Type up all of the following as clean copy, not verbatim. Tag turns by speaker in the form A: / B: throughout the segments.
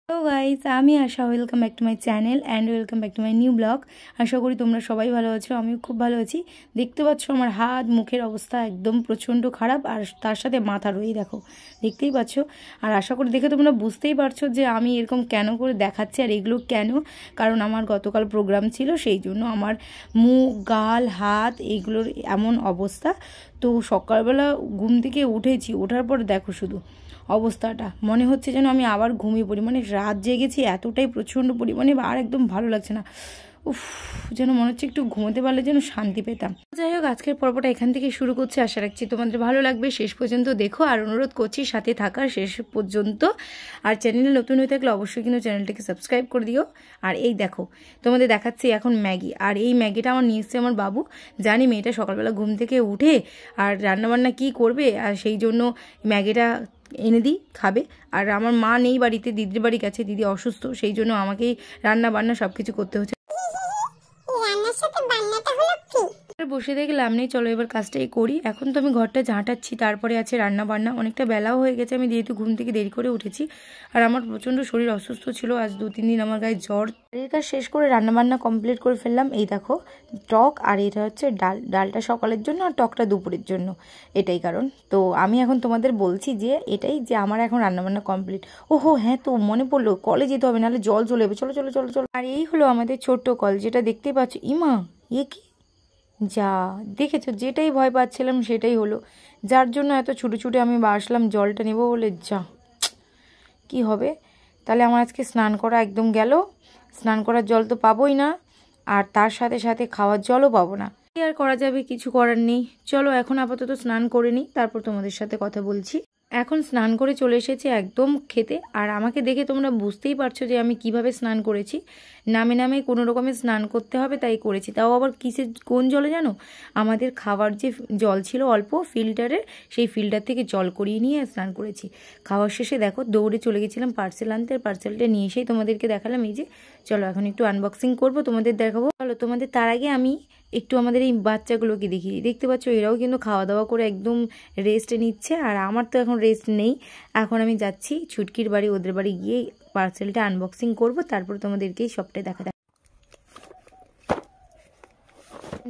A: Hello guys, আমি আশা। Welcome back to my channel and welcome back to my new blog. আশা করি তোমরা সবাই ভালো আছো, আমিও খুব ভালো আছি। দেখতে পাচ্ছ আমার হাত মুখের অবস্থা একদম প্রচণ্ড খারাপ, আর তার সাথে মাথা রয়েই দেখো, দেখতেই পাচ্ছ। আর আশা করি দেখে তোমরা বুঝতেই পারছো যে আমি এরকম কেন করে দেখাচ্ছি আর এগুলো কেন। কারণ আমার গতকাল প্রোগ্রাম ছিল, সেই জন্য আমার মুখ গাল হাত এইগুলোর এমন অবস্থা। তো সকালবেলা ঘুম থেকে উঠেছি, ওঠার পর দেখো শুধু অবস্থাটা, মনে হচ্ছে যেন আমি আবার ঘুমিয়ে পড়ি। মানে রাত জেগেছি এতটাই প্রচণ্ড পরিমাণে, আর একদম ভালো লাগছে না। উফ, যেন মনে হচ্ছে একটু ঘুমোতে পারলে যেন শান্তি পেতাম। যাই হোক, আজকের পর্বটা এখান থেকে শুরু করছি। আশা রাখছি তোমাদের ভালো লাগবে, শেষ পর্যন্ত দেখো। আর অনুরোধ করছি সাথে থাকার শেষ পর্যন্ত। আর চ্যানেলে নতুন হয়ে থাকলে অবশ্যই কিন্তু চ্যানেলটিকে সাবস্ক্রাইব করে দিও। আর এই দেখো, তোমাদের দেখাচ্ছি এখন ম্যাগি। আর এই ম্যাগিটা আমার নিয়ে এসছে আমার বাবু। জানি মেয়েটা সকালবেলা ঘুম থেকে উঠে আর রান্নাবান্না কি করবে, আর সেই জন্য ম্যাগিটা এনে দিই, খাবে। আর আমার মা নেই বাড়িতে, দিদির বাড়ি গেছে, দিদি অসুস্থ, সেই জন্য আমাকেই রান্না বান্না সব কিছু করতে হচ্ছে। বসে দেখলাম নেই, চলো এবার কাজটাই করি। এখন তো আমি ঘরটা ঝাঁটাচ্ছি, তারপরে আছে রান্না বান্না। অনেকটা বেলাও হয়ে গেছে, আমি যেহেতু ঘুম থেকে দেরি করে উঠেছি। আর আমার প্রচণ্ড শরীর অসুস্থ ছিল, আজ 2-3 দিন আমার গায়ে জ্বর। এর কাজ শেষ করে রান্না বান্না কমপ্লিট করে ফেললাম। এই দেখো টক, আর এটা হচ্ছে ডাল। ডালটা সকালের জন্য আর টকটা দুপুরের জন্য, এটাই কারণ। তো আমি এখন তোমাদের বলছি যে এটাই, যে আমার এখন রান্নাবান্না কমপ্লিট। ওহো হ্যাঁ, তো মনে পড়লো, কলে যেতে হবে, নাহলে জল চলে যাবে। চলো চলো চলো চলো। আর এই হলো আমাদের ছোট্ট কল, যেটা দেখতেই পাচ্ছ। ইমা, এ কি, যা দেখেছো, যেটাই ভয় পাচ্ছিলাম সেটাই হলো। যার জন্য এত ছুটে ছুটে আমি আসলাম জলটা নেবো বলে, যা কি হবে। তাহলে আমার আজকে স্নান করা একদম গেল। স্নান করার জল তো পাবোই না, আর তার সাথে সাথে খাওয়ার জলও পাবো না। কি আর করা যাবে, কিছু করার নেই। চলো এখন আপাতত স্নান করে নিই, তারপর তোমাদের সাথে কথা বলছি। এখন স্নান করে চলে এসেছি একদম খেতে। আর আমাকে দেখে তোমরা বুঝতেই পারছো যে আমি কিভাবে স্নান করেছি। নামে নামে কোনো রকমের স্নান করতে হবে তাই করেছি। তাও আবার কিসের, কোন জলে জানো? আমাদের খাবার যে জল ছিল অল্প ফিল্টারের, সেই ফিল্টার থেকে জল করিয়ে নিয়ে স্নান করেছি। খাওয়ার শেষে দেখো দৌড়ে চলে গেছিলাম পার্সেল আনতে। পার্সেলটা নিয়ে এসেই তোমাদেরকে দেখালাম। এই যে চলো এখন একটু আনবক্সিং করবো, তোমাদের দেখাবো। চলো তোমাদের তার আগে আমি একটু আমাদের এই বাচ্চাগুলোকে দেখি। দেখতে পাচ্ছ এরাও কিন্তু খাওয়া দাওয়া করে একদম রেস্ট নিচ্ছে, আর আমার তো এখন রেস্ট নেই। এখন আমি যাচ্ছি ছুটকির বাড়ি, ওদের বাড়ি গিয়ে পার্সেলটা আনবক্সিং করব, তারপর তোমাদেরকেই সবটাই দেখা।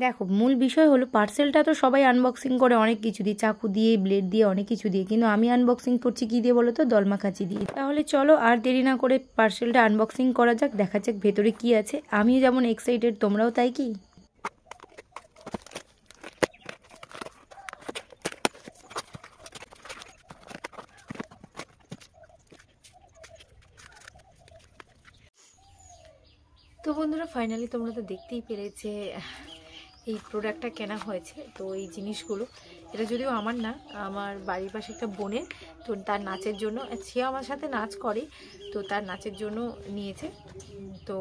A: দেখো মূল বিষয় হলো, পার্সেলটা তো সবাই আনবক্সিং করে অনেক কিছু দিয়ে, চাকু দিয়ে, ব্লেড দিয়ে, অনেক কিছু দিয়ে, কিন্তু আমি আনবক্সিং করছি কি দিয়ে বলো তো? দলমা কাঁচি দিয়ে। তাহলে চলো আর দেরি না করে পার্সেলটা আনবক্সিং করা যাক, দেখা যাক ভেতরে কি আছে। আমিও যেমন এক্সাইটেড, তোমরাও তাই কি? তো বন্ধুরা ফাইনালি তোমরা তো দেখতেই পেরেছে এই প্রোডাক্টটা কেনা হয়েছে। তো এই জিনিসগুলো, এটা যদিও আমার না, আমার বাড়ির পাশে একটা বোনের, তো তার নাচের জন্য, সে আমার সাথে নাচ করে, তো তার নাচের জন্য নিয়েছে। তো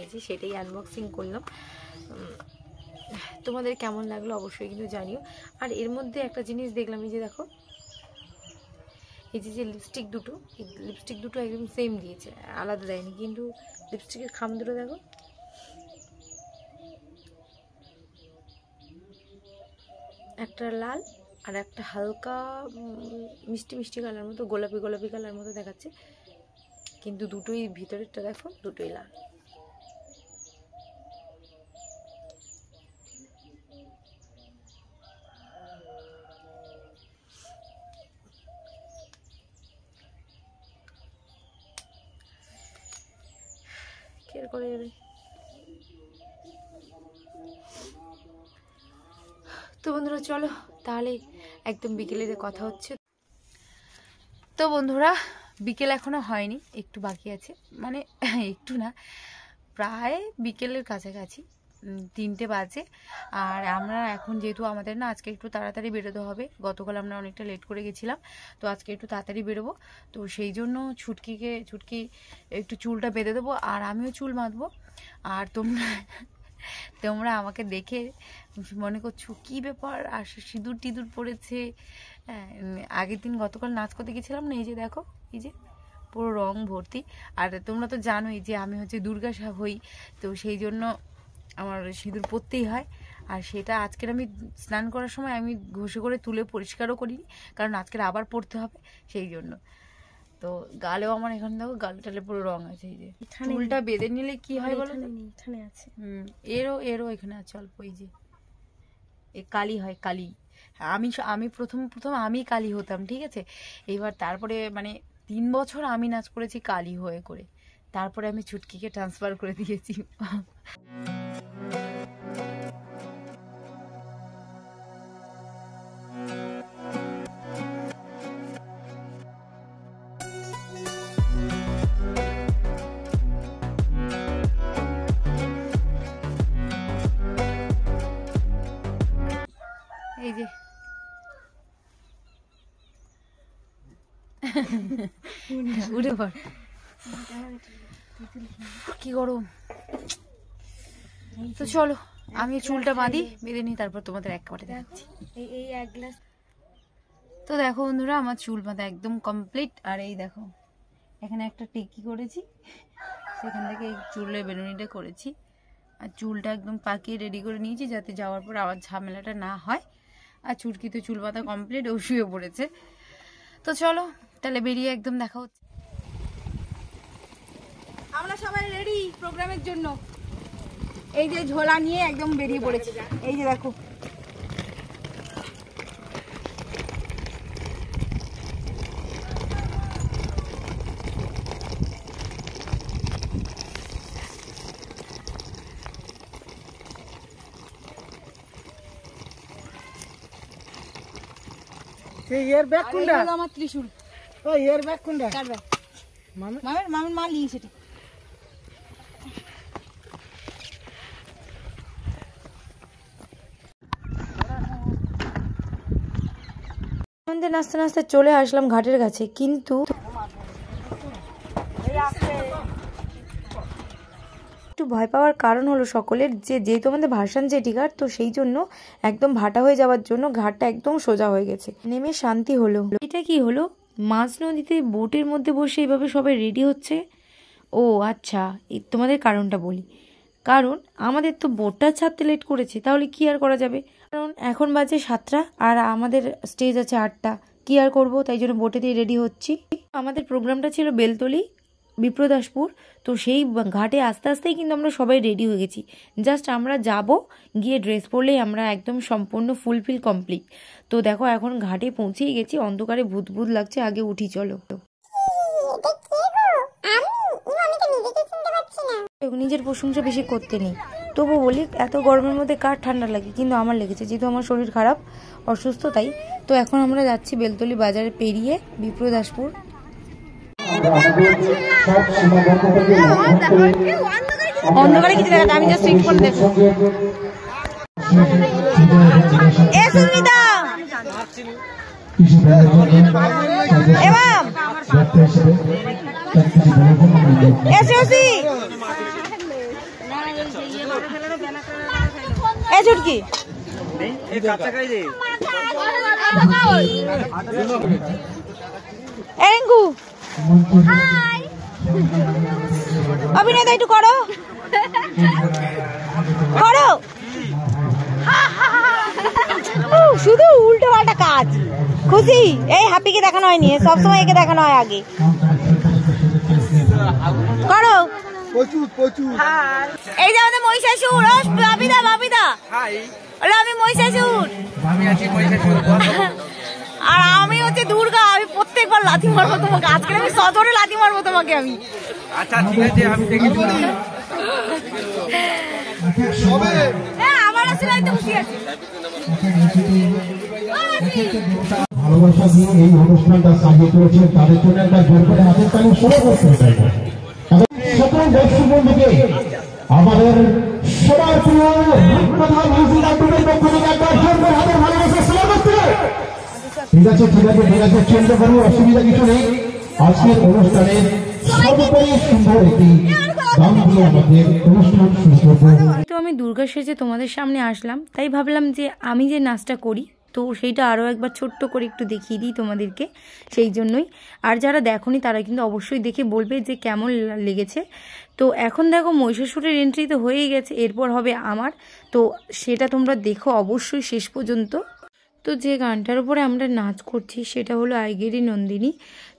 A: এই যে সেটাই আনবক্সিং করলাম। তোমাদের কেমন লাগলো অবশ্যই কিন্তু জানিও। আর এর মধ্যে একটা জিনিস দেখলাম, এই যে দেখো, এই যে লিপস্টিক দুটো, এই লিপস্টিক দুটো একদম সেম দিয়েছে, আলাদা দেয়নি। কিন্তু লিপস্টিকের খাম দুটো দেখো, একটা লাল আর একটা হালকা মিষ্টি মিষ্টি কালার মতো, গোলাপি গোলাপি কালার মতো দেখাচ্ছে, কিন্তু দুটোই ভিতরেরটা দেখো, দুটোই লাল। কেয়ার করে যাবে। তো বন্ধুরা চলো তাহলে একদম বিকেলের কথা হচ্ছে। তো বন্ধুরা বিকেল এখনো হয়নি, একটু বাকি আছে, মানে একটু না, প্রায় বিকেলের কাছাকাছি, 3টে বাজে। আর আমরা এখন যেহেতু আমাদের না আজকে একটু তাড়াতাড়ি বেরোতে হবে, গতকাল আমরা অনেকটা লেট করে গেছিলাম, তো আজকে একটু তাড়াতাড়ি বেরোবো। তো সেই জন্য ছুটকি একটু চুলটা বেঁধে দেবো, আর আমিও চুল বাঁধবো। আর তোমরা আমাকে দেখে মনে করছো কি ব্যাপার, আর সিঁদুর টিঁদুর পড়েছে। আগের দিন গতকাল নাচ করতে গেছিলাম না, এই যে দেখো, এই যে পুরো রং ভর্তি। আর তোমরা তো জানোই যে আমি হচ্ছে দুর্গা হই, তো সেই জন্য আমার সিঁদুর পরতেই হয়। আর সেটা আজকের আমি স্নান করার সময় আমি ঘষে করে তুলে পরিষ্কারও করিনি, কারণ আজকের আবার পরতে হবে, সেই জন্য।
B: তো গালেও আমার এখানে দেখো গাল টালে পুরো রং আছে। এই যে চুলটা বেঁধে নিলে কি হয় বলো,
A: এখানে আছে।
B: এরও এখানে আছে অল্প। এই যে এই কালি হয়, কালি। আমি প্রথম আমি কালি হতাম, ঠিক আছে। এবার তারপরে মানে 3 বছর আমি নাচ করেছি কালি হয়ে করে, তারপরে আমি ছুটকিকে ট্রান্সফার করে দিয়েছি। এই যে উঠে পড়, কি গরম। তো চলো আমি চুলটা বাঁধি, বেঁধে নিই, তারপর তোমাদের একেবারে দেখাচ্ছি।
A: এই এক গ্লাস।
B: তো দেখো বন্ধুরা আমার চুল বাঁধা একদম কমপ্লিট। আর এই দেখো এখানে একটা টেকি করেছি, সেখান থেকে এই চুলের বেলুনিটা করেছি। আর চুলটা একদম পাকিয়ে রেডি করে নিয়েছি যাতে যাওয়ার পর আবার ঝামেলাটা না হয়। আর চুটকি তো চুল বাঁধা কমপ্লিট, ও শুয়ে পড়েছে। তো চলো তাহলে বেরিয়ে একদম দেখা হচ্ছে।
A: আমরা সবাই রেডি প্রোগ্রামের জন্য। এই যে ঝোলা নিয়ে একদম বেরিয়ে পড়েছি। এই যে দেখো
C: এর ব্যাগ কোনটা?
A: আমার ত্রিশূল।
C: ও এর ব্যাগ কোনটা?
A: কার ব্যাগ? মামের মা নিয়ে সেটা। নাচতে নাচতে চলে আসলাম ঘাটের কাছে, কিন্তু একটু ভয় পাওয়ার কারণ হলো সকলের যে যেহেতু আমাদের ভাসান জেটিঘাট, তো সেই জন্য একদম ভাটা হয়ে যাওয়ার জন্য ঘাটটা একদম সোজা হয়ে গেছে। নেমে শান্তি হলো। এটা কি হলো, মাঝ নদীতে বোটের মধ্যে বসে এইভাবে সবাই রেডি হচ্ছে। ও আচ্ছা, তোমাদের কারণটা বলি। কারণ আমাদের তো বোটটা ছাড়তে লেট করেছে, তাহলে কি আর করা যাবে। কারণ এখন বাজে 7টা আর আমাদের স্টেজ আছে 8টা, কি আর করবো, তাই জন্য বোটে দিয়ে রেডি হচ্ছি। আমাদের প্রোগ্রামটা ছিল বেলতলি বিপ্রদাসপুর, তো সেই ঘাটে আস্তে আস্তেই কিন্তু আমরা সবাই রেডি হয়ে গেছি। জাস্ট আমরা যাব, গিয়ে ড্রেস পরলেই আমরা একদম সম্পূর্ণ ফুলফিল কমপ্লিট। তো দেখো এখন ঘাটে পৌঁছেই গেছি, অন্ধকারে ভূত ভূত লাগছে, আগে উঠি চলো। নিজের প্রশংসা বেশি করতে নেই, তবু বলি এত গরমের মধ্যে কার ঠান্ডা লাগে, কিন্তু আমার লেগেছে, যেহেতু আমার শরীর খারাপ, অসুস্থ, তাই। তো এখন আমরা যাচ্ছি বেলতলি বাজারে পেরিয়ে বিপ্রদাসপুর। অন্ধকারে কিছু দেখা, আমি জাস্ট করে দেখো। ছুটকি অভিনয় একটু করো করো, শুধু উল্টো পাল্টা কাজ। খুশি? এই হ্যাপিকে দেখানো হয়নি, সবসময় একে দেখানো হয় আগে। করো। এই যে আমাদের মহিষাসুর, বাপিদা বাপিদা, আমি মহিষাসুর, আর আমি হচ্ছে দুর্গা। আমি প্রত্যেকবার লাথি মারবো তোমাকে, আজকে আমি সজোরে লাথি মারবো তোমাকে আমি। আচ্ছা ঠিক আছে, আমি আমার আসলে আমি তো খুশি আছি।
D: ভালোবাসা দিয়ে এই অনুষ্ঠানটা সাজিয়ে তুলেছেন, তাদের জন্য একটা জোর করে হাতের তালি শুরু করতে চাই। সকল দর্শক বন্ধুকে আমাদের সবার প্রিয় প্রধান মিউজিক আইটেমের পক্ষ থেকে একবার জোর করে হাতের ভালোবাসা স্বাগত করে। ঠিক আছে ঠিক আছে ঠিক আছে, চিন্তা করবো, অসুবিধা কিছু নেই। আজকের অনুষ্ঠানে সর্বোপরি সুন্দর একটি গান দিয়ে আমাদের অনুষ্ঠান শুরু করবো।
A: তো আমি দুর্গা সেজে তোমাদের সামনে আসলাম, তাই ভাবলাম যে আমি যে নাচটা করি, তো সেইটা আরও একবার ছোট্ট করে একটু দেখিয়ে দিই তোমাদেরকে, সেই জন্যই। আর যারা দেখোনি তারা কিন্তু অবশ্যই দেখে বলবে যে কেমন লেগেছে। তো এখন দেখো মহিষাসুরের এন্ট্রি তো হয়েই গেছে, এরপর হবে আমার, তো সেটা তোমরা দেখো অবশ্যই শেষ পর্যন্ত। তো যে গানটার উপরে আমরা নাচ করছি সেটা হলো আইগেরি নন্দিনী।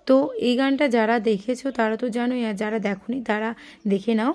A: তো এই গানটা যারা দেখেছো তারা তো জানোই, আর যারা দেখোনি তারা দেখে নাও।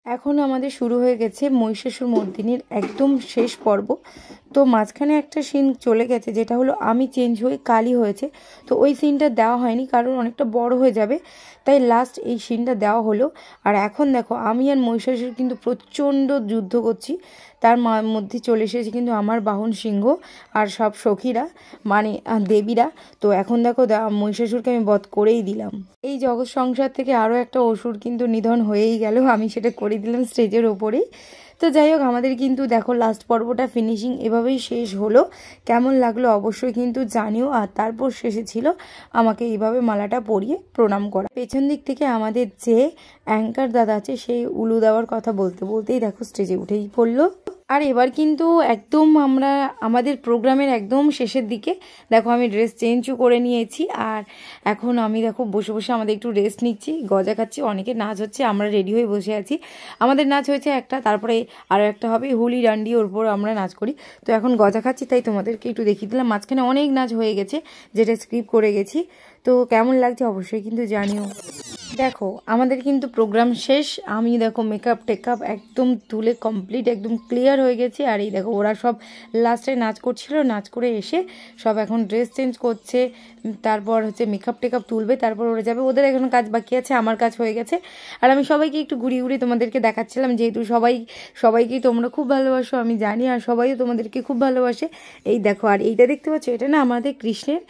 A: এখন আমাদের শুরু হয়ে গেছে মহিষাসুর মর্দিনীর একদম শেষ পর্ব। তো মাঝখানে একটা সিন চলে গেছে, যেটা হলো আমি চেঞ্জ হয়ে কালী হয়েছে। তো ওই সিনটা দেওয়া হয়নি, কারণ অনেকটা বড় হয়ে যাবে, তাই লাস্ট এই সিনটা দেওয়া হলো। আর এখন দেখো আমি আর মহিষাসুর কিন্তু প্রচণ্ড যুদ্ধ করছি, তার মধ্যে চলে এসেছে কিন্তু আমার বাহন সিংহ আর সব সখীরা, মানে দেবীরা। তো এখন দেখো মহিষাসুরকে আমি বধ করেই দিলাম। এই জগৎ সংসার থেকে আরও একটা অসুর কিন্তু নিধন হয়েই গেল, আমি সেটা করে দিলাম স্টেজের ওপরেই। তো যাই হোক, আমাদের কিন্তু দেখো লাস্ট পর্বটা ফিনিশিং এভাবেই শেষ হলো। কেমন লাগলো অবশ্যই কিন্তু জানিও। আর তারপর শেষে ছিল আমাকে এইভাবে মালাটা পরিয়ে প্রণাম করা। পেছন দিক থেকে আমাদের যে অ্যাঙ্কার দাদা আছে, সেই উলু দেওয়ার কথা বলতে বলতেই দেখো স্টেজে উঠেই পড়লো। আর এবার কিন্তু একদম আমরা আমাদের প্রোগ্রামের একদম শেষের দিকে দেখো আমি ড্রেস চেঞ্জও করে নিয়েছি। আর এখন আমি দেখো বসে বসে আমাদের একটু রেস্ট নিচ্ছি, গজা খাচ্ছি, অনেকে নাচ হচ্ছে, আমরা রেডি হয়ে বসে আছি। আমাদের নাচ হয়েছে একটা, তারপরে আরও একটা হবে হুলি ডান্ডি, ওর উপর আমরা নাচ করি। তো এখন গজা খাচ্ছি, তাই তোমাদেরকে একটু দেখিয়ে দিলাম। মাঝখানে অনেক নাচ হয়ে গেছে, যেটা স্ক্রিপ্ট করে গেছি। তো কেমন লাগছে অবশ্যই কিন্তু জানিও। দেখো আমাদের কিন্তু প্রোগ্রাম শেষ, আমি দেখো মেকআপ টেকআপ একদম তুলে কমপ্লিট একদম ক্লিয়ার হয়ে গেছে। আর এই দেখো ওরা সব লাস্টে নাচ করছিল, নাচ করে এসে সব এখন ড্রেস চেঞ্জ করছে, তারপর হচ্ছে মেকআপ টেকআপ তুলবে, তারপর ওরা যাবে। ওদের এখন কাজ বাকি আছে, আমার কাজ হয়ে গেছে। আর আমি সবাইকে একটু ঘুরিয়ে ঘুরিয়ে তোমাদেরকে দেখাচ্ছিলাম, যেহেতু সবাইকেই তোমরা খুব ভালোবাসো আমি জানি, আর সবাইও তোমাদেরকে খুব ভালোবাসে। এই দেখো, আর এইটা দেখতে পাচ্ছ, এটা না আমাদের কৃষ্ণের,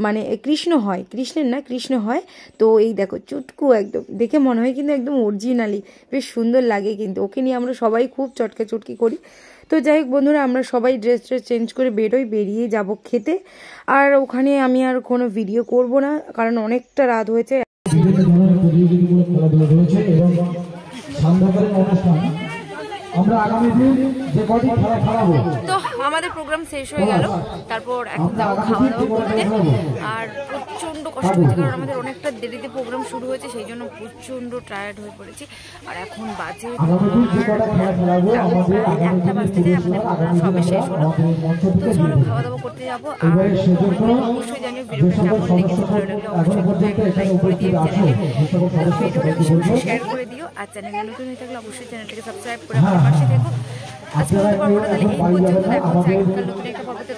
A: মানে কৃষ্ণের না কৃষ্ণ হয়। তো এই দেখো চুটকু, একদম দেখে মনে হয় কিন্তু একদম অরিজিনালি, বেশ সুন্দর লাগে কিন্তু। ওকে নিয়ে আমরা সবাই খুব চটকা চটকি করি। তো যাই হোক বন্ধুরা, আমরা সবাই ড্রেস চেঞ্জ করে বেরিয়ে যাব খেতে। আর ওখানে আমি আর কোনো ভিডিও করব না, কারণ অনেকটা রাত হয়েছে।
D: আমরা আগামী দিন যে কটি খেলা খেলাবো।
B: তো আমাদের প্রোগ্রাম শেষ হয়ে গেল, তারপর এখন যাবো খাওয়া দাওয়া করতে। আর প্রচণ্ড কষ্ট হচ্ছে, কারণ আমাদের অনেকটা দেরিতে প্রোগ্রাম শুরু হয়েছে, সেই জন্য প্রচণ্ড টায়ার্ড হয়ে পড়েছি। আর এখন বাজে একটা বাজতে আমাদের প্রোগ্রাম সবে শেষ হলো। তো চলো খাওয়া দাওয়া করতে যাবো। আর অবশ্যই জানিও ভিডিওটা কেমন লেগেছে, ভালো লাগলে অবশ্যই লাইক করে দিও, ভিডিওটা বেশি বেশি শেয়ার করে দিও। আর চ্যানেলে নতুন হয়ে থাকলে অবশ্যই চ্যানেলটাকে সাবস্ক্রাইব করে আমার পাশে থেকো। আজকে পর্বটা তাহলে এই পর্যন্ত, দেখা হচ্ছে নতুন একটা পর্বতে।